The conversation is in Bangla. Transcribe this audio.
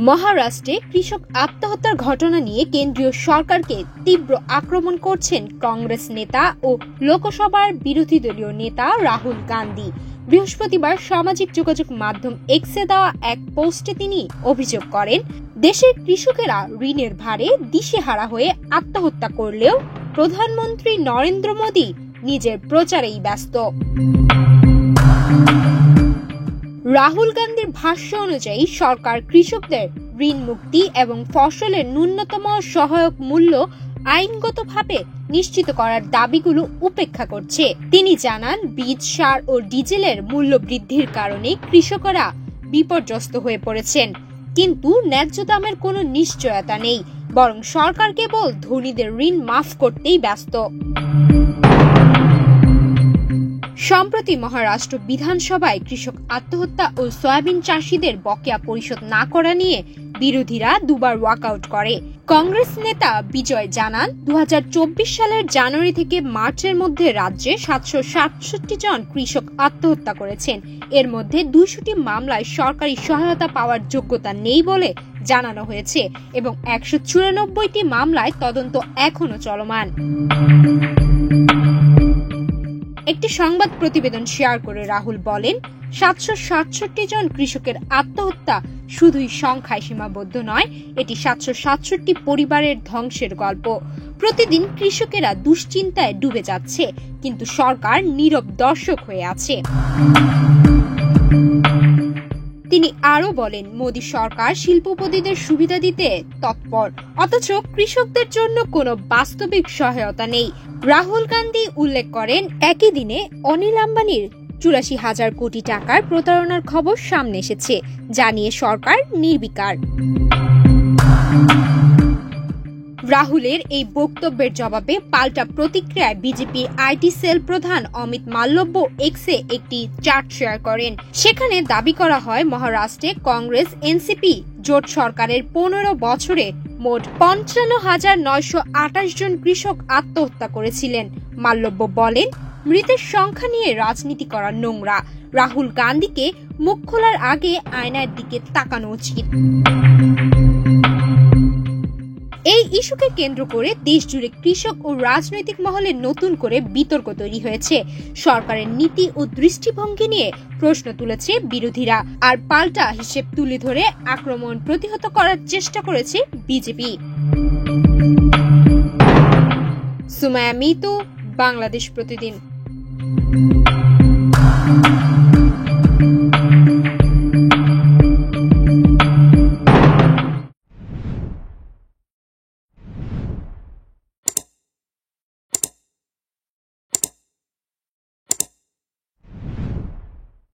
মহারাষ্ট্রে কৃষক আত্মহত্যার ঘটনা নিয়ে কেন্দ্রীয় সরকারকে তীব্র আক্রমণ করছেন কংগ্রেস নেতা ও লোকসভার বিরোধী দলীয় নেতা রাহুল গান্ধী। বৃহস্পতিবার সামাজিক যোগাযোগ মাধ্যম এক্সে দেওয়া এক পোস্টে তিনি অভিযোগ করেন, দেশের কৃষকেরা ঋণের ভারে দিশেহারা হয়ে আত্মহত্যা করলেও প্রধানমন্ত্রী নরেন্দ্র মোদী নিজের প্রচারেই ব্যস্ত। রাহুল গান্ধীর ভাষ্য অনুযায়ী সরকার কৃষকদের ঋণ মুক্তি এবং ফসলের ন্যূনতম সহায়ক মূল্য আইনগতভাবে নিশ্চিত করার দাবিগুলো উপেক্ষা করছে। তিনি জানান, বীজ, সার ও ডিজেলের মূল্য বৃদ্ধির কারণে কৃষকরা বিপর্যস্ত হয়ে পড়েছেন, কিন্তু ন্যায্য দামের কোনো নিশ্চয়তা নেই, বরং সরকার কেবল ধনীদের ঋণ মাফ করতেই ব্যস্ত। সম্প্রতি মহারাষ্ট্র বিধানসভায় কৃষক আত্মহত্যা ও সয়াবিন চাষীদের বকেয়া পরিশোধ না করা নিয়ে বিরোধীরা দুবার ওয়াকআউট করে। কংগ্রেস নেতা বিজয় জানান, 2024 সালের জানুয়ারি থেকে মার্চের মধ্যে রাজ্যে 767 জন কৃষক আত্মহত্যা করেছেন। এর মধ্যে 200টি মামলায় সরকারি সহায়তা পাওয়ার যোগ্যতা নেই বলে জানানো হয়েছে এবং 194টি মামলায় তদন্ত এখনো চলমান। একটি সংবাদ প্রতিবেদন শেয়ার করে রাহুল বলেন, 767 জন কৃষকের আত্মহত্যা শুধুই সংখ্যায় সীমাবদ্ধ নয়, এটি 767টি পরিবারের ধ্বংসের গল্প। প্রতিদিন কৃষকেরা দুশ্চিন্তায় ডুবে যাচ্ছে, কিন্তু সরকার নীরব দর্শক হয়ে আছে। তিনি আরো বলেন, মোদী সরকার শিল্পপতিদের সুবিধা দিতে তৎপর, অথচ কৃষকদের জন্য কোনো বাস্তবিক সহায়তা নেই। রাহুল গান্ধী উল্লেখ করেন, একই দিনে অনিল আম্বানির 84,000 কোটি টাকার প্রতারণার খবর সামনে এসেছে, যা নিয়ে সরকার নির্বিকার। রাহুলের এই বক্তব্যের জবাবে পাল্টা প্রতিক্রিয়ায় বিজেপির আইটি সেল প্রধান অমিত মালব্য এক্সে একটি চার্ট শেয়ার করেন। সেখানে দাবি করা হয়, মহারাষ্ট্রে কংগ্রেস এনসিপি জোট সরকারের 15 বছরে মোট 55,928 জন কৃষক আত্মহত্যা করেছিলেন। মালব্য বলেন, মৃতের সংখ্যা নিয়ে রাজনীতি করা নোংরা। রাহুল গান্ধীকে মুখ খোলার আগে আয়নার দিকে তাকানো উচিত। এই ইস্যুকে কেন্দ্র করে দেশজুড়ে কৃষক ও রাজনৈতিক মহলে নতুন করে বিতর্ক তৈরি হয়েছে। সরকারের নীতি ও দৃষ্টিভঙ্গি নিয়ে প্রশ্ন তুলেছে বিরোধীরা, আর পাল্টা হিসেব তুলে ধরে আক্রমণ প্রতিহত করার চেষ্টা করেছে বিজেপি। সুমাইয়া মিতু, বাংলাদেশ প্রতিদিন।